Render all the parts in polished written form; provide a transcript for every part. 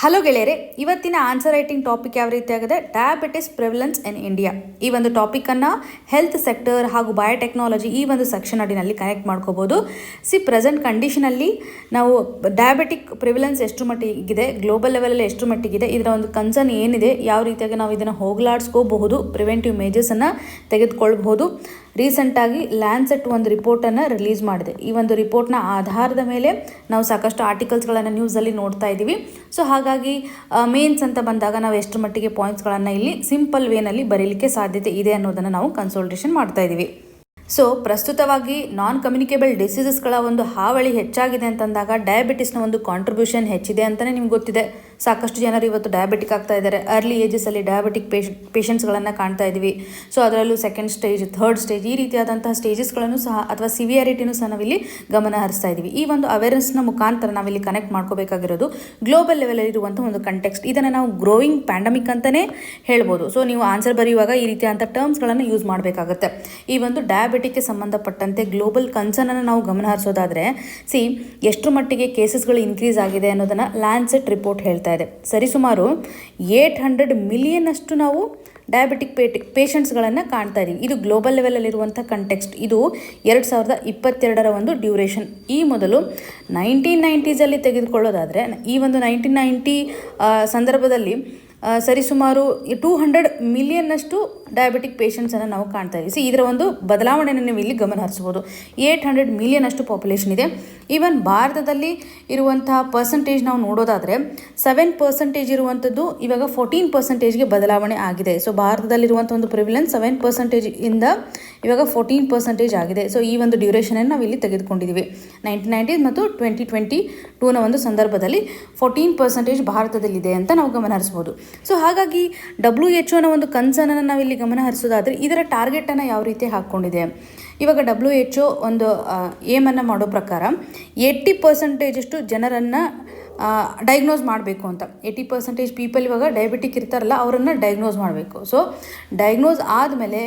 Hello ಗೆಳೆಯರೆ, ಇವತ್ತಿನ answer writing topic ಯಾವ ರೀತಿ ಆಗಿದೆ? Diabetes prevalence in India. ಈ ಒಂದು ಟಾಪಿಕನ್ನು ಹೆಲ್ತ್ ಸೆಕ್ಟರ್ ಹಾಗೂ ಬಯೋಟೆಕ್ನಾಲಜಿ ಈ ಒಂದು ಸೆಕ್ಷನ್ ಅಡಿನಲ್ಲಿ ಕನೆಕ್ಟ್ ಮಾಡ್ಕೋಬೋದು. ಪ್ರೆಸೆಂಟ್ ಕಂಡೀಷನಲ್ಲಿ ನಾವು ಡಯಾಬಿಟಿಕ್ ಪ್ರಿವಿಲೆನ್ಸ್ ಎಷ್ಟು ಮಟ್ಟಿಗಿದೆ, ಗ್ಲೋಬಲ್ ಲೆವೆಲಲ್ಲಿ ಎಷ್ಟು ಮಟ್ಟಿಗಿದೆ, ಇದರ ಒಂದು ಕನ್ಸರ್ನ್ ಏನಿದೆ, ಯಾವ ರೀತಿಯಾಗಿ ನಾವು ಇದನ್ನು ಹೋಗಲಾಡಿಸ್ಕೋಬಹುದು, ಪ್ರಿವೆಂಟಿವ್ ಮೇಜರ್ಸನ್ನು ತೆಗೆದುಕೊಳ್ಬಹುದು. ರೀಸೆಂಟಾಗಿ ಲ್ಯಾನ್ಸೆಟ್ ಒಂದು ರಿಪೋರ್ಟನ್ನು ರಿಲೀಸ್ ಮಾಡಿದೆ. ಈ ಒಂದು ರಿಪೋರ್ಟ್ನ ಆಧಾರದ ಮೇಲೆ ನಾವು ಸಾಕಷ್ಟು ಆರ್ಟಿಕಲ್ಸ್ಗಳನ್ನು ನ್ಯೂಸಲ್ಲಿ ನೋಡ್ತಾ ಇದ್ದೀವಿ. ಸೊ ಹಾಗಾಗಿ ಮೇನ್ಸ್ ಅಂತ ಬಂದಾಗ ನಾವು ಎಷ್ಟು ಮಟ್ಟಿಗೆ ಪಾಯಿಂಟ್ಸ್ಗಳನ್ನು ಇಲ್ಲಿ ಸಿಂಪಲ್ ವೇನಲ್ಲಿ ಬರೀಲಿಕ್ಕೆ ಸಾಧ್ಯತೆ ಇದೆ ಅನ್ನೋದನ್ನು ನಾವು ಕನ್ಸಲ್ಟೇಷನ್ ಮಾಡ್ತಾ ಇದ್ದೀವಿ. ಸೊ ಪ್ರಸ್ತುತವಾಗಿ ನಾನ್ ಕಮ್ಯುನಿಕೇಬಲ್ ಡಿಸೀಸಸ್ಗಳ ಒಂದು ಹಾವಳಿ ಹೆಚ್ಚಾಗಿದೆ ಅಂತಂದಾಗ ಡಯಾಬಿಟಿಸ್ನ ಒಂದು ಕಾಂಟ್ರಿಬ್ಯೂಷನ್ ಹೆಚ್ಚಿದೆ ಅಂತಲೇ ನಿಮ್ಗೆ ಗೊತ್ತಿದೆ. ಸಾಕಷ್ಟು ಜನರು ಇವತ್ತು ಡಯಾಬಿಟಿಕ್ ಆಗ್ತಾ ಇದ್ದಾರೆ. ಅರ್ಲಿ ಏಜಸಲ್ಲಿ ಡಯಾಬಿಟಿಕ್ ಪೇಷಂಟ್ಸ್ಗಳನ್ನು ಕಾಣ್ತಾ ಇದ್ದೀವಿ. ಸೊ ಅದರಲ್ಲೂ ಸೆಕೆಂಡ್ ಸ್ಟೇಜ್, ಥರ್ಡ್ ಸ್ಟೇಜ್, ಈ ರೀತಿಯಾದಂತಹ ಸ್ಟೇಜಸ್ಗಳನ್ನು ಸಹ ಅಥವಾ ಸಿವಿಯಾರಿಟಿನೂ ಸಹ ನಾವಿಲ್ಲಿ ಗಮನ ಹರಿಸ್ತಾ ಇದ್ದೀವಿ. ಈ ಒಂದು ಅವೇರ್ನೆಸ್ನ ಮುಖಾಂತರ ನಾವಿಲ್ಲಿ ಕನೆಕ್ಟ್ ಮಾಡ್ಕೋಬೇಕಾಗಿರೋದು ಗ್ಲೋಬಲ್ ಲೆವೆಲಲ್ಲಿ ಇರುವಂಥ ಒಂದು ಕಂಟೆಕ್ಸ್ಟ್. ಇದನ್ನು ನಾವು ಗ್ರೋಯಿಂಗ್ ಪ್ಯಾಂಡಮಿಕ್ ಅಂತಲೇ ಹೇಳ್ಬೋದು. ಸೊ ನೀವು ಆನ್ಸರ್ ಬರೆಯುವಾಗ ಈ ರೀತಿಯಾದಂಥ ಟರ್ಮ್ಸ್ಗಳನ್ನು ಯೂಸ್ ಮಾಡಬೇಕಾಗುತ್ತೆ. ಈ ಒಂದು ಡಯಾಬಿಟಿಕ್ಗೆ ಸಂಬಂಧಪಟ್ಟಂತೆ ಗ್ಲೋಬಲ್ ಕನ್ಸರ್ನನ್ನು ನಾವು ಗಮನ ಹರಿಸೋದಾದರೆ ಎಷ್ಟು ಮಟ್ಟಿಗೆ ಕೇಸಸ್ಗಳು ಇನ್ಕ್ರೀಸ್ ಆಗಿದೆ ಅನ್ನೋದನ್ನು ಲ್ಯಾನ್ಸೆಟ್ ರಿಪೋರ್ಟ್ ಹೇಳ್ತಾ ಇದೆ. ಸರಿಸುಮಾರು 800 ಮಿಲಿಯನ್ ಅಷ್ಟು ನಾವು ಡಯಾಬಿಟಿಕ್ ಪೇಷಂಟ್ಸ್ಗಳನ್ನು ಕಾಣ್ತಾ ಇದ್ದೀವಿ. ಇದು ಗ್ಲೋಬಲ್ ಲೆವೆಲಲ್ಲಿರುವಂಥ ಕಂಟೆಕ್ಸ್ಟ್. ಇದು 2022 ಒಂದು ಡ್ಯೂರೇಷನ್. ಈ ಮೊದಲು 1990s ತೆಗೆದುಕೊಳ್ಳೋದಾದರೆ ಈ ಒಂದು 1990 ಸಂದರ್ಭದಲ್ಲಿ ಸರಿಸುಮಾರು 200 ಮಿಲಿಯನ್ನಷ್ಟು ಡಯಾಬಿಟಿಕ್ ಪೇಷಂಟ್ಸನ್ನು ನಾವು ಕಾಣ್ತಾ ಇದ್ದೀವಿ. ಇದರ ಒಂದು ಬದಲಾವಣೆಯನ್ನು ನೀವು ಇಲ್ಲಿ ಗಮನ ಹರಿಸ್ಬೋದು. 800 ಮಿಲಿಯನ್ ಅಷ್ಟು ಪಾಪ್ಯುಲೇಷನ್ ಇದೆ. ಈವನ್ ಭಾರತದಲ್ಲಿ ಇರುವಂತಹ ಪರ್ಸೆಂಟೇಜ್ ನಾವು ನೋಡೋದಾದರೆ 7% ಇರುವಂಥದ್ದು ಇವಾಗ 14%ಗೆ ಬದಲಾವಣೆ ಆಗಿದೆ. ಸೊ ಭಾರತದಲ್ಲಿರುವಂಥ ಒಂದು ಪ್ರಿವಿಲೆನ್ಸ್ 7% ಇಂದ ಇವಾಗ 14% ಆಗಿದೆ. ಸೊ ಈ ಒಂದು ಡ್ಯೂರೇಷನನ್ನು ನಾವು ಇಲ್ಲಿ ತೆಗೆದುಕೊಂಡಿದ್ದೀವಿ. 1990s ಮತ್ತು 2022ನ ಒಂದು ಸಂದರ್ಭದಲ್ಲಿ 14% ಭಾರತದಲ್ಲಿದೆ ಅಂತ ನಾವು ಗಮನ ಹರಿಸ್ಬೋದು. ಸೊ ಹಾಗಾಗಿ WHO ಒಂದು ಕನ್ಸರ್ನನ್ನು ನಾವಿಲ್ಲಿ ಗಮನ ಹರಿಸೋದಾದರೆ ಇದರ ಟಾರ್ಗೆಟನ್ನು ಯಾವ ರೀತಿ ಹಾಕ್ಕೊಂಡಿದೆ? ಇವಾಗ WHO ಒಂದು ಏಮನ್ನು ಮಾಡೋ ಪ್ರಕಾರ 80% ಅಷ್ಟು ಜನರನ್ನು ಡಯಾಗ್ನೋಸ್ ಮಾಡಬೇಕು ಅಂತ. 80% ಪೀಪಲ್ ಇವಾಗ ಡಯಾಬಿಟಿಕ್ ಇರ್ತಾರಲ್ಲ ಅವರನ್ನು ಡಯಾಗ್ನೋಸ್ ಮಾಡಬೇಕು. ಸೊ ಡಯಾಗ್ನೋಸ್ ಆದಮೇಲೆ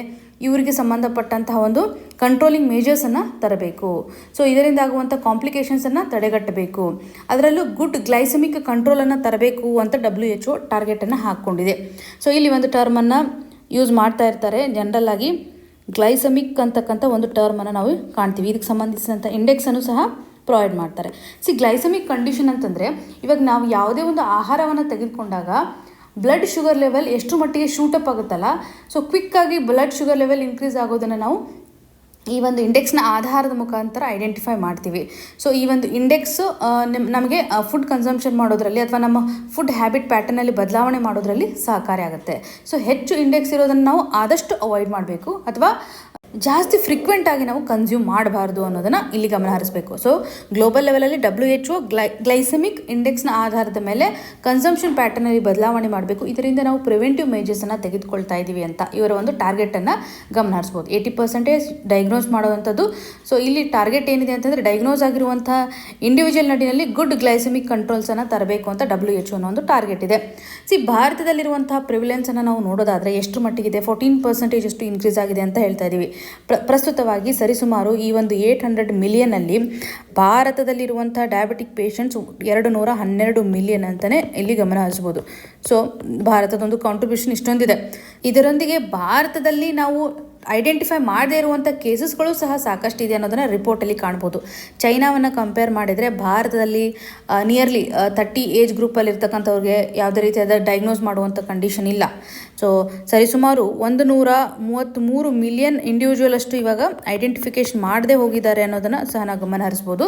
ಇವರಿಗೆ ಸಂಬಂಧಪಟ್ಟಂತಹ ಒಂದು ಕಂಟ್ರೋಲಿಂಗ್ ಮೇಜರ್ಸನ್ನು ತರಬೇಕು. ಸೊ ಇದರಿಂದ ಆಗುವಂಥ ಕಾಂಪ್ಲಿಕೇಶನ್ಸನ್ನು ತಡೆಗಟ್ಟಬೇಕು. ಅದರಲ್ಲೂ ಗುಡ್ ಗ್ಲೈಸಮಿಕ್ ಕಂಟ್ರೋಲನ್ನು ತರಬೇಕು ಅಂತ WHO ಟಾರ್ಗೆಟನ್ನು ಹಾಕ್ಕೊಂಡಿದೆ. ಸೊ ಇಲ್ಲಿ ಒಂದು ಟರ್ಮನ್ನು ಯೂಸ್ ಮಾಡ್ತಾ ಇರ್ತಾರೆ. ಜನರಲ್ ಆಗಿ ಗ್ಲೈಸಮಿಕ್ ಅಂತಕ್ಕಂಥ ಒಂದು ಟರ್ಮನ್ನು ನಾವು ಕಾಣ್ತೀವಿ. ಇದಕ್ಕೆ ಸಂಬಂಧಿಸಿದಂಥ ಇಂಡೆಕ್ಸನ್ನು ಸಹ ಪ್ರೊವೈಡ್ ಮಾಡ್ತಾರೆ. ಗ್ಲೈಸಮಿಕ್ ಕಂಡೀಷನ್ ಅಂತಂದರೆ ಇವಾಗ ನಾವು ಯಾವುದೇ ಒಂದು ಆಹಾರವನ್ನು ತೆಗೆದುಕೊಂಡಾಗ ಬ್ಲಡ್ ಶುಗರ್ ಲೆವೆಲ್ ಎಷ್ಟು ಮಟ್ಟಿಗೆ ಶೂಟಪ್ ಆಗುತ್ತಲ್ಲ, ಸೊ ಕ್ವಿಕ್ಕಾಗಿ ಬ್ಲಡ್ ಶುಗರ್ ಲೆವೆಲ್ ಇನ್ಕ್ರೀಸ್ ಆಗೋದನ್ನು ನಾವು ಈ ಒಂದು ಇಂಡೆಕ್ಸ್ನ ಆಧಾರದ ಮುಖಾಂತರ ಐಡೆಂಟಿಫೈ ಮಾಡ್ತೀವಿ. ಸೊ ಈ ಒಂದು ಇಂಡೆಕ್ಸು ನಮಗೆ ಫುಡ್ ಕನ್ಸಂಪ್ಷನ್ ಮಾಡೋದ್ರಲ್ಲಿ ಅಥವಾ ನಮ್ಮ ಫುಡ್ ಹ್ಯಾಬಿಟ್ ಪ್ಯಾಟರ್ನಲ್ಲಿ ಬದಲಾವಣೆ ಮಾಡೋದ್ರಲ್ಲಿ ಸಹಕಾರಿ ಆಗುತ್ತೆ. ಸೊ ಹೆಚ್ಚು ಇಂಡೆಕ್ಸ್ ಇರೋದನ್ನು ನಾವು ಆದಷ್ಟು ಅವಾಯ್ಡ್ ಮಾಡಬೇಕು ಅಥವಾ ಜಾಸ್ತಿ ಫ್ರೀಕ್ವೆಂಟ್ ಆಗಿ ನಾವು ಕನ್ಸ್ಯೂಮ್ ಮಾಡಬಾರ್ದು ಅನ್ನೋದನ್ನು ಇಲ್ಲಿ ಗಮನ ಹರಿಸಬೇಕು. ಸೊ ಗ್ಲೋಬಲ್ ಲೆವೆಲಲ್ಲಿ WHO ಗ್ಲೈಸೆಮಿಕ್ ಇಂಡೆಕ್ಸ್ನ ಆಧಾರದ ಮೇಲೆ ಕನ್ಸಂಪ್ಷನ್ ಪ್ಯಾಟರ್ನಲ್ಲಿ ಬದಲಾವಣೆ ಮಾಡಬೇಕು. ಇದರಿಂದ ನಾವು ಪ್ರಿವೆಂಟಿವ್ ಮೇಜರ್ಸನ್ನು ತೆಗೆದುಕೊಳ್ತಾ ಇದ್ದೀವಿ ಅಂತ ಇವರ ಒಂದು ಟಾರ್ಗೆಟನ್ನು ಗಮನ ಹರಿಸ್ಬೋದು. 80% ಡಯಾಗ್ನೋಸ್ ಮಾಡುವಂಥದ್ದು. ಸೊ ಇಲ್ಲಿ ಟಾರ್ಗೆಟ್ ಏನಿದೆ ಅಂತಂದರೆ ಡಯಾಗ್ನೋಸ್ ಆಗಿರುವಂಥ ಇಂಡಿವಿಜುವಲ್ ನಡಿನಲ್ಲಿ ಗುಡ್ ಗ್ಲೈಸೆಮಿಕ್ ಕಂಟ್ರೋಲ್ಸನ್ನು ತರಬೇಕು ಅಂತ WHO ಅನ್ನೋ ಒಂದು ಟಾರ್ಗೆಟ್ ಇದೆ. ಭಾರತದಲ್ಲಿರುವಂತಹ ಪ್ರಿವಿಲೆನ್ಸನ್ನು ನಾವು ನೋಡೋದಾದರೆ ಎಷ್ಟು ಮಟ್ಟಿಗಿದೆ? 14% ಅಷ್ಟು ಇನ್ಕ್ರೀಸ್ ಆಗಿದೆ ಅಂತ ಹೇಳ್ತಾ ಇದ್ದೀವಿ. ಪ್ರಸ್ತುತವಾಗಿ ಸರಿಸುಮಾರು ಈ ಒಂದು 800 ಮಿಲಿಯನ್ನಲ್ಲಿ ಭಾರತದಲ್ಲಿರುವಂಥ ಡಯಾಬಿಟಿಕ್ ಪೇಷಂಟ್ಸ್ 212 ಮಿಲಿಯನ್ ಅಂತಲೇ ಇಲ್ಲಿ ಗಮನ ಹರಿಸ್ಬೋದು. So ಭಾರತದೊಂದು contribution ಇಷ್ಟೊಂದಿದೆ. ಇದರೊಂದಿಗೆ ಭಾರತದಲ್ಲಿ ನಾವು ಐಡೆಂಟಿಫೈ ಮಾಡದೇ ಇರುವಂಥ ಕೇಸಸ್ಗಳು ಸಹ ಸಾಕಷ್ಟು ಇದೆ ಅನ್ನೋದನ್ನು ರಿಪೋರ್ಟಲ್ಲಿ ಕಾಣ್ಬೋದು. ಚೈನಾವನ್ನು ಕಂಪೇರ್ ಮಾಡಿದರೆ ಭಾರತದಲ್ಲಿ ನಿಯರ್ಲಿ 30 ಏಜ್ ಗ್ರೂಪಲ್ಲಿ ಇರ್ತಕ್ಕಂಥವ್ರಿಗೆ ಯಾವುದೇ ರೀತಿಯಾದ ಡಯಾಗ್ನೋಸ್ ಮಾಡುವಂಥ ಕಂಡೀಷನ್ ಇಲ್ಲ. ಸೊ ಸರಿಸುಮಾರು 133 ಮಿಲಿಯನ್ ಇಂಡಿವಿಜುವಲ್ ಅಷ್ಟು ಇವಾಗ ಐಡೆಂಟಿಫಿಕೇಶನ್ ಮಾಡದೆ ಹೋಗಿದ್ದಾರೆ ಅನ್ನೋದನ್ನು ಸಹ ನಾವು ಗಮನ ಹರಿಸ್ಬೋದು.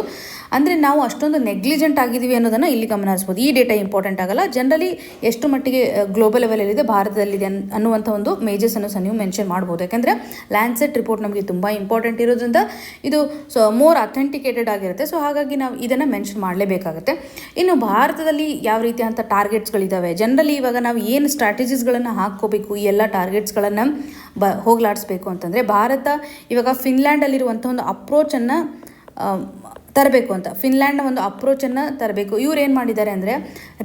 ಅಂದರೆ ನಾವು ಅಷ್ಟೊಂದು ನೆಗ್ಲಿಜೆಂಟ್ ಆಗಿದ್ದೀವಿ ಅನ್ನೋದನ್ನು ಇಲ್ಲಿ ಗಮನ ಹರಿಸ್ಬೋದು. ಈ ಡೇಟಾ ಇಂಪಾರ್ಟೆಂಟ್ ಆಗಲ್ಲ. ಜನರಲಿ ಎಷ್ಟು ಮಟ್ಟಿಗೆ ಗ್ಲೋಬಲ್ ಲೆವೆಲಲ್ಲಿದೆ, ಭಾರತದಲ್ಲಿದೆ ಅನ್ನುವಂಥ ಒಂದು ಮೇಜರ್ಸನ್ನು ಸಹ ನೀವು ಮೆನ್ಷನ್ ಮಾಡ್ಬೋದು. ಯಾಕಂದರೆ ಲ್ಯಾನ್ಸೆಟ್ ರಿಪೋರ್ಟ್ ನಮಗೆ ತುಂಬ ಇಂಪಾರ್ಟೆಂಟ್ ಇರೋದ್ರಿಂದ ಇದು ಮೋರ್ ಅಥೆಂಟಿಕೇಟೆಡ್ ಆಗಿರುತ್ತೆ. ಸೊ ಹಾಗಾಗಿ ನಾವು ಇದನ್ನು ಮೆನ್ಷನ್ ಮಾಡಲೇಬೇಕಾಗುತ್ತೆ. ಇನ್ನು ಭಾರತದಲ್ಲಿ ಯಾವ ರೀತಿಯಾದಂಥ ಟಾರ್ಗೆಟ್ಸ್ಗಳಿದ್ದಾವೆ, ಜನರಲಿ ಇವಾಗ ನಾವು ಏನು ಸ್ಟ್ರಾಟಜೀಸ್ಗಳನ್ನು ಹಾಕ್ಕೋಬೇಕು, ಈ ಎಲ್ಲ ಟಾರ್ಗೆಟ್ಸ್ಗಳನ್ನು ಹೋಗಲಾಡಿಸ್ಬೇಕು ಅಂತಂದರೆ ಭಾರತ ಇವಾಗ ಫಿನ್ಲ್ಯಾಂಡಲ್ಲಿರುವಂಥ ಒಂದು ಅಪ್ರೋಚನ್ನು ತರಬೇಕು ಅಂತ ಫಿನ್ಲ್ಯಾಂಡ್ನ ಒಂದು ಅಪ್ರೋಚನ್ನು ತರಬೇಕು. ಇವ್ರು ಏನು ಮಾಡಿದ್ದಾರೆ ಅಂದರೆ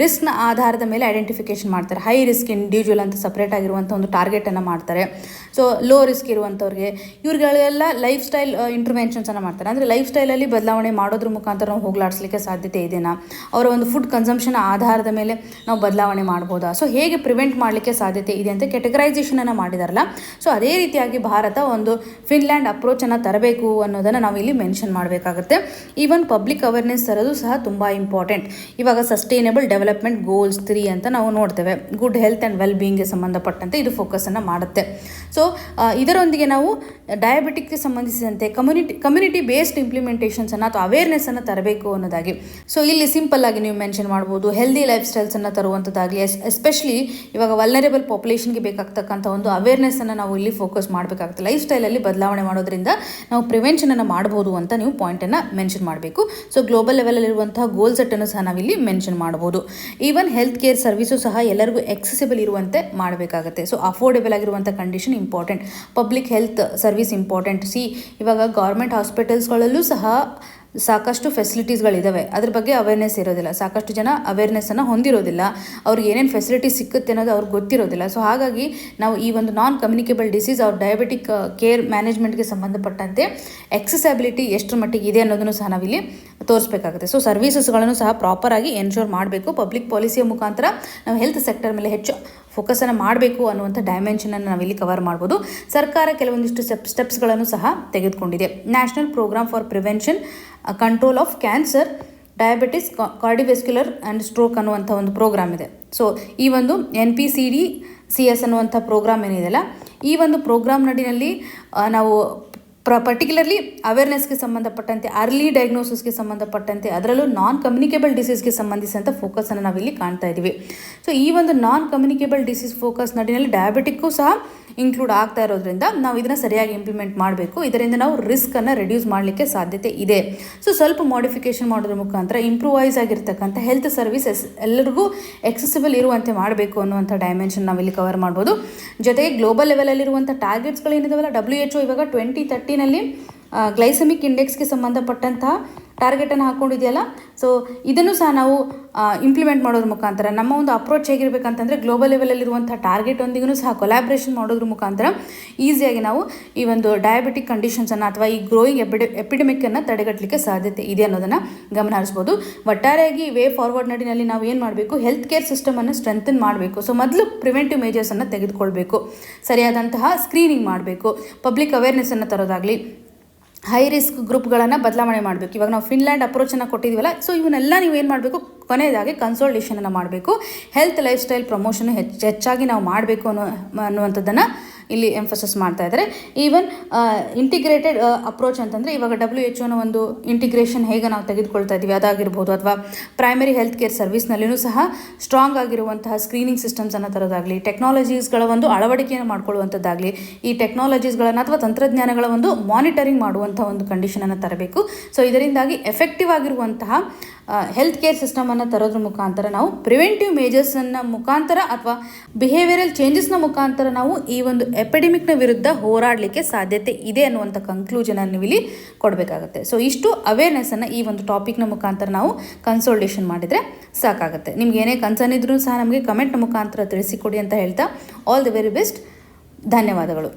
ರಿಸ್ಕ್ನ ಆಧಾರದ ಮೇಲೆ ಐಡೆಂಟಿಫಿಕೇಷನ್ ಮಾಡ್ತಾರೆ. ಹೈ ರಿಸ್ಕ್ ಇಂಡಿವಿಜುವಲ್ ಅಂತ ಸಪ್ರೇಟ್ ಆಗಿರುವಂಥ ಒಂದು ಟಾರ್ಗೆಟನ್ನು ಮಾಡ್ತಾರೆ. ಸೊ ಲೋ ರಿಸ್ಕ್ ಇರುವಂಥವ್ರಿಗೆ ಇವ್ರುಗಳೆಲ್ಲ ಲೈಫ್ ಸ್ಟೈಲ್ ಇಂಟರ್ವೆನ್ಷನ್ಸನ್ನು ಮಾಡ್ತಾರೆ. ಅಂದರೆ ಲೈಫ್ ಸ್ಟೈಲಲ್ಲಿ ಬದಲಾವಣೆ ಮಾಡೋದ್ರ ಮುಖಾಂತರ ನಾವು ಹೋಗಲಾಡಿಸ್ಲಿಕ್ಕೆ ಸಾಧ್ಯತೆ ಇದೆನಾ, ಅವರ ಒಂದು ಫುಡ್ ಕನ್ಸಂಪ್ಷನ್ ಆಧಾರದ ಮೇಲೆ ನಾವು ಬದಲಾವಣೆ ಮಾಡ್ಬೋದಾ, ಸೊ ಹೇಗೆ ಪ್ರಿವೆಂಟ್ ಮಾಡಲಿಕ್ಕೆ ಸಾಧ್ಯತೆ ಇದೆ ಅಂತ ಕೆಟಗರೈಸೇಷನನ್ನು ಮಾಡಿದಾರಲ್ಲ. ಸೊ ಅದೇ ರೀತಿಯಾಗಿ ಭಾರತ ಒಂದು ಫಿನ್ಲ್ಯಾಂಡ್ ಅಪ್ರೋಚನ್ನು ತರಬೇಕು ಅನ್ನೋದನ್ನು ನಾವು ಇಲ್ಲಿ ಮೆನ್ಷನ್ ಮಾಡಬೇಕಾಗುತ್ತೆ. ಈವನ್ ಪಬ್ಲಿಕ್ ಅವೇರ್ನೆಸ್ ತರೋದು ಸಹ ತುಂಬ ಇಂಪಾರ್ಟೆಂಟ್. ಇವಾಗ ಸಸ್ಟೈನಬಲ್ ಡೆವಲಪ್ಮೆಂಟ್ ಗೋಲ್ಸ್ 3 ಅಂತ ನಾವು ನೋಡ್ತೇವೆ. ಗುಡ್ ಹೆಲ್ತ್ ಆ್ಯಂಡ್ ವೆಲ್ ಬೀಯಿಂಗ್ಗೆ ಸಂಬಂಧಪಟ್ಟಂತೆ ಇದು ಫೋಕಸನ್ನು ಮಾಡುತ್ತೆ. ಸೊ ಇದರೊಂದಿಗೆ ನಾವು ಡಯಾಬಿಟಿಕ್ಗೆ ಸಂಬಂಧಿಸಿದಂತೆ ಕಮ್ಯುನಿಟಿ ಬೇಸ್ಡ್ ಇಂಪ್ಲಿಮೆಂಟೇಷನ್ಸನ್ನು ಅಥವಾ ಅವೇರ್ನೆಸ್ಸನ್ನು ತರಬೇಕು ಅನ್ನೋದಾಗಿ. ಸೊ ಇಲ್ಲಿ ಸಿಂಪಲ್ ಆಗಿ ನೀವು ಮೆನ್ಷನ್ ಮಾಡ್ಬೋದು, ಹೆಲ್ದಿ ಲೈಫ್ ಸ್ಟೈಲ್ಸನ್ನು ತರುವಂಥದ್ದಾಗಲಿ, ಎಸ್ಪೆಷಲಿ ಇವಾಗ ವಲ್ನರೇಬಲ್ ಪಾಪ್ಯುಲೇಷನ್ಗೆ ಬೇಕಾಗ್ತಕ್ಕಂಥ ಒಂದು ಅವೇರ್ನೆಸ್ಸನ್ನು ನಾವು ಇಲ್ಲಿ ಫೋಕಸ್ ಮಾಡಬೇಕಾಗುತ್ತೆ. ಲೈಫ್ ಸ್ಟೈಲಲ್ಲಿ ಬದಲಾವಣೆ ಮಾಡೋದ್ರಿಂದ ನಾವು ಪ್ರಿವೆನ್ಷನನ್ನು ಮಾಡ್ಬೋದು ಅಂತ ನೀವು ಪಾಯಿಂಟನ್ನು ಮೆನ್ಷನ್ ಮಾಡಬೇಕು. ಸೊ ಗ್ಲೋಬಲ್ ಲೆವೆಲಲ್ಲಿರುವಂತಹ ಗೋಲ್ ಸೆಟ್ಟನ್ನು ಸಹ ನಾವಿಲ್ಲಿ ಮೆನ್ಷನ್ ಮಾಡ್ಬೋದು. ಈವನ್ ಹೆಲ್ತ್ ಕೇರ್ ಸರ್ವಿಸು ಸಹ ಎಲ್ಲರಿಗೂ ಎಕ್ಸೆಸಿಬಲ್ ಇರುವಂತೆ ಮಾಡಬೇಕಾಗುತ್ತೆ. ಸೊ ಅಫೋರ್ಡೆಬಲ್ ಆಗಿರುವಂಥ condition important. Public health service important. ಇವಾಗ ಗೌರ್ಮೆಂಟ್ ಹಾಸ್ಪಿಟಲ್ಸ್ಗಳಲ್ಲೂ ಸಹ ಸಾಕಷ್ಟು ಫೆಸಿಲಿಟೀಸ್ಗಳಿದ್ದಾವೆ, ಅದ್ರ ಬಗ್ಗೆ ಅವೇರ್ನೆಸ್ ಇರೋದಿಲ್ಲ. ಸಾಕಷ್ಟು ಜನ ಅವೇರ್ನೆಸ್ಸನ್ನು ಹೊಂದಿರೋದಿಲ್ಲ, ಅವ್ರಿಗೆ ಏನೇನು ಫೆಸಿಲಿಟಿ ಸಿಕ್ಕುತ್ತೆ ಅನ್ನೋದು ಅವ್ರಿಗೆ ಗೊತ್ತಿರೋದಿಲ್ಲ. ಸೊ ಹಾಗಾಗಿ ನಾವು ಈ ಒಂದು ನಾನ್ ಕಮ್ಯುನಿಕೇಬಲ್ ಡಿಸೀಸ್ ಅವ್ರ ಡಯಾಬಿಟಿಕ್ ಕೇರ್ ಮ್ಯಾನೇಜ್ಮೆಂಟ್ಗೆ ಸಂಬಂಧಪಟ್ಟಂತೆ ಎಕ್ಸೆಸಿಬಿಲಿಟಿ ಎಷ್ಟರ ಮಟ್ಟಿಗೆ ಇದೆ ಅನ್ನೋದನ್ನು ಸಹ ನಾವಿಲ್ಲಿ ತೋರಿಸ್ಬೇಕಾಗುತ್ತೆ. ಸೊ ಸರ್ವೀಸಸ್ಗಳನ್ನು ಸಹ ಪ್ರಾಪರಾಗಿ ಎನ್ಶೋರ್ ಮಾಡಬೇಕು. ಪಬ್ಲಿಕ್ ಪಾಲಿಸಿಯ ಮುಖಾಂತರ ನಾವು ಹೆಲ್ತ್ ಸೆಕ್ಟರ್ ಮೇಲೆ ಹೆಚ್ಚು ಫೋಕಸನ್ನು ಮಾಡಬೇಕು ಅನ್ನುವಂಥ ಡೈಮೆನ್ಷನನ್ನು ನಾವಿಲ್ಲಿ ಕವರ್ ಮಾಡ್ಬೋದು. ಸರ್ಕಾರ ಕೆಲವೊಂದಿಷ್ಟು ಸ್ಟೆಪ್ಸ್ಗಳನ್ನು ಸಹ ತೆಗೆದುಕೊಂಡಿದೆ. National program for prevention control of cancer, diabetes, cardiovascular and stroke ಅನ್ನುವಂಥ ಒಂದು ಪ್ರೋಗ್ರಾಮ್ ಇದೆ. ಸೊ ಈ ಒಂದು NPCDCS ಅನ್ನುವಂಥ ಪ್ರೋಗ್ರಾಮ್ ಏನಿದೆಯಲ್ಲ, ಈ ಒಂದು ಪ್ರೋಗ್ರಾಮ್ ನಡಿನಲ್ಲಿ ನಾವು ಪರ್ಟಿಕ್ಯುಲರ್ಲಿ ಅವೇರ್ನೆಸ್ಗೆ ಸಂಬಂಧಪಟ್ಟಂತೆ, ಅರ್ಲಿ ಡಯಾಗ್ನೋಸಿಸ್ಗೆ ಸಂಬಂಧಪಟ್ಟಂತೆ, ಅದರಲ್ಲೂ ನಾನ್ ಕಮ್ಯುನಿಕೇಬಲ್ ಡಿಸೀಸ್ಗೆ ಸಂಬಂಧಿಸಿದಂಥ ಫೋಕಸನ್ನು ನಾವಿಲ್ಲಿ ಕಾಣ್ತಾ ಇದ್ದೀವಿ. ಸೊ ಈ ಒಂದು ನಾನ್ ಕಮ್ಯುನಿಕೇಬಲ್ ಡಿಸೀಸ್ ಫೋಕಸ್ ನಡಿನಲ್ಲಿ ಡಯಾಬಿಟಿಕ್ಕು ಸಹ ಇನ್ಕ್ಲೂಡ್ ಆಗ್ತಾ ಇರೋದ್ರಿಂದ ನಾವು ಇದನ್ನು ಸರಿಯಾಗಿ ಇಂಪ್ಲಿಮೆಂಟ್ ಮಾಡಬೇಕು. ಇದರಿಂದ ನಾವು ರಿಸ್ಕನ್ನು ರೆಡ್ಯೂಸ್ ಮಾಡಲಿಕ್ಕೆ ಸಾಧ್ಯತೆ ಇದೆ. ಸೊ ಸ್ವಲ್ಪ ಮಾಡಿಫಿಕೇಷನ್ ಮಾಡೋದ್ರ ಮುಖಾಂತರ ಇಂಪ್ರೂವೈಸ್ ಆಗಿರ್ತಕ್ಕಂಥ ಹೆಲ್ತ್ ಸರ್ವಿಸಸ್ ಎಲ್ಲರಿಗೂ ಎಕ್ಸೆಸಿಬಲ್ ಇರುವಂತೆ ಮಾಡಬೇಕು ಅನ್ನುವಂಥ ಡೈಮೆನ್ಷನ್ ನಾವಿಲ್ಲಿ ಕವರ್ ಮಾಡ್ಬೋದು. ಜೊತೆಗೆ ಗ್ಲೋಬಲ್ ಲೆವೆಲಲ್ಲಿರುವಂಥ ಟಾರ್ಗೆಟ್ಸ್ಗಳೇನಿದಾವಲ್ಲ, WHO ಇವಾಗ 2030ನಲ್ಲಿ ಗ್ಲೈಸೆಮಿಕ್ ಇಂಡೆಕ್ಸ್ಗೆ ಸಂಬಂಧಪಟ್ಟಂತಹ ಟಾರ್ಗೆಟನ್ನು ಹಾಕ್ಕೊಂಡಿದೆಯಲ್ಲ. ಸೊ ಇದನ್ನು ಸಹ ನಾವು ಇಂಪ್ಲಿಮೆಂಟ್ ಮಾಡೋದ್ರ ಮುಖಾಂತರ ನಮ್ಮ ಒಂದು ಅಪ್ರೋಚ್ ಹೇಗಿರಬೇಕಂತಂದರೆ ಗ್ಲೋಬಲ್ ಲೆವೆಲಲ್ಲಿರುವಂಥ ಟಾರ್ಗೆಟೊಂದಿಗೂ ಸಹ ಕೊಲ್ಯಾಬ್ರೇಷನ್ ಮಾಡೋದ್ರ ಮುಖಾಂತರ ಈಸಿಯಾಗಿ ನಾವು ಈ ಒಂದು ಡಯಾಬಿಟಿಕ್ ಕಂಡೀಷನ್ಸನ್ನು ಅಥವಾ ಈ ಗ್ರೋಯಿಂಗ್ ಎಪಿಡೆಮಿಕ್ಕನ್ನು ತಡೆಗಟ್ಟಲಿಕ್ಕೆ ಸಾಧ್ಯತೆ ಇದೆ ಅನ್ನೋದನ್ನು ಗಮನ ಹರಿಸ್ಬೋದು. ಒಟ್ಟಾರೆಯಾಗಿ ವೇ ಫಾರ್ವರ್ಡ್ ನಡಿನಲ್ಲಿ ನಾವು ಏನು ಮಾಡಬೇಕು, ಹೆಲ್ತ್ ಕೇರ್ ಸಿಸ್ಟಮನ್ನು ಸ್ಟ್ರೆಂಥನ್ ಮಾಡಬೇಕು. ಸೊ ಮೊದಲು ಪ್ರಿವೆಂಟಿವ್ ಮೇಜರ್ಸನ್ನು ತೆಗೆದುಕೊಳ್ಬೇಕು, ಸರಿಯಾದಂತಹ ಸ್ಕ್ರೀನಿಂಗ್ ಮಾಡಬೇಕು, ಪಬ್ಲಿಕ್ ಅವೇರ್ನೆಸ್ಸನ್ನು ತರೋದಾಗಲಿ, ಹೈ ರಿಸ್ಕ್ ಗ್ರೂಪ್ಗಳನ್ನು ಬದಲಾವಣೆ ಮಾಡಬೇಕು. ಇವಾಗ ನಾವು ಫಿನ್ಲ್ಯಾಂಡ್ ಅಪ್ರೋಚನ್ನು ಕೊಟ್ಟಿದ್ದೀವಲ್ಲ, ಸೊ ಇವನ್ನೆಲ್ಲ ನೀವು ಏನು ಮಾಡಬೇಕು, ಕೊನೆಯದಾಗಿ ಕನ್ಸಲ್ಟೇಷನನ್ನು ಮಾಡಬೇಕು. ಹೆಲ್ತ್ ಲೈಫ್ ಸ್ಟೈಲ್ ಪ್ರಮೋಷನ್ ಹೆಚ್ಚಾಗಿ ನಾವು ಮಾಡಬೇಕು ಅನ್ನುವಂಥದ್ದನ್ನು ಇಲ್ಲಿ ಎಂಫಸಿಸ್ ಮಾಡ್ತಾ ಇದ್ದಾರೆ. ಈವನ್ ಇಂಟಿಗ್ರೇಟೆಡ್ ಅಪ್ರೋಚ್ ಅಂತಂದರೆ ಇವಾಗ WHO ಒಂದು ಇಂಟಿಗ್ರೇಷನ್ ಹೇಗೆ ನಾವು ತೆಗೆದುಕೊಳ್ತಾ ಇದ್ದೀವಿ ಅದಾಗಿರ್ಬೋದು, ಅಥವಾ ಪ್ರೈಮರಿ ಹೆಲ್ತ್ ಕೇರ್ ಸರ್ವಿಸ್ನಲ್ಲಿಯೂ ಸಹ ಸ್ಟ್ರಾಂಗ್ ಆಗಿರುವಂತಹ ಸ್ಕ್ರೀನಿಂಗ್ ಸಿಸ್ಟಮ್ಸನ್ನು ತರೋದಾಗಲಿ, ಟೆಕ್ನಾಲಜೀಸ್ಗಳ ಒಂದು ಅಳವಡಿಕೆಯನ್ನು ಮಾಡ್ಕೊಳ್ಳುವಂಥದ್ದಾಗಲಿ, ಈ ಟೆಕ್ನಾಲಜೀಸ್ಗಳನ್ನು ಅಥವಾ ತಂತ್ರಜ್ಞಾನಗಳ ಒಂದು ಮಾನಿಟರಿಂಗ್ ಮಾಡುವಂಥ ಒಂದು ಕಂಡೀಷನನ್ನು ತರಬೇಕು. ಸೊ ಇದರಿಂದಾಗಿ ಎಫೆಕ್ಟಿವ್ ಆಗಿರುವಂತಹ ಹೆಲ್ತ್ ಕೇರ್ ಸಿಸ್ಟಮನ್ನು ತರೋದ್ರ ಮುಖಾಂತರ ನಾವು ಪ್ರಿವೆಂಟಿವ್ ಮೇಜರ್ಸನ್ನು ಮುಖಾಂತರ ಅಥವಾ ಬಿಹೇವಿಯರಲ್ ಚೇಂಜಸ್ನ ಮುಖಾಂತರ ನಾವು ಈ ಒಂದು ಎಪಿಡೆಮಿಕ್ನ ವಿರುದ್ಧ ಹೋರಾಡಲಿಕ್ಕೆ ಸಾಧ್ಯತೆ ಇದೆ ಅನ್ನುವಂಥ ಕನ್ಕ್ಲೂಷನನ್ನು ಇಲ್ಲಿ ಕೊಡಬೇಕಾಗುತ್ತೆ. ಸೊ ಇಷ್ಟು ಅವೇರ್ನೆಸ್ಸನ್ನು ಈ ಒಂದು ಟಾಪಿಕ್ನ ಮುಖಾಂತರ ನಾವು ಕನ್ಸಲ್ಟೇಷನ್ ಮಾಡಿದರೆ ಸಾಕಾಗುತ್ತೆ. ನಿಮ್ಗೆ ಏನೇ ಕನ್ಸರ್ನ್ ಇದ್ರೂ ಸಹ ನಮಗೆ ಕಮೆಂಟ್ನ ಮುಖಾಂತರ ತಿಳಿಸಿಕೊಡಿ ಅಂತ ಹೇಳ್ತಾ ಆಲ್ ದಿ ವೆರಿ ಬೆಸ್ಟ್. ಧನ್ಯವಾದಗಳು.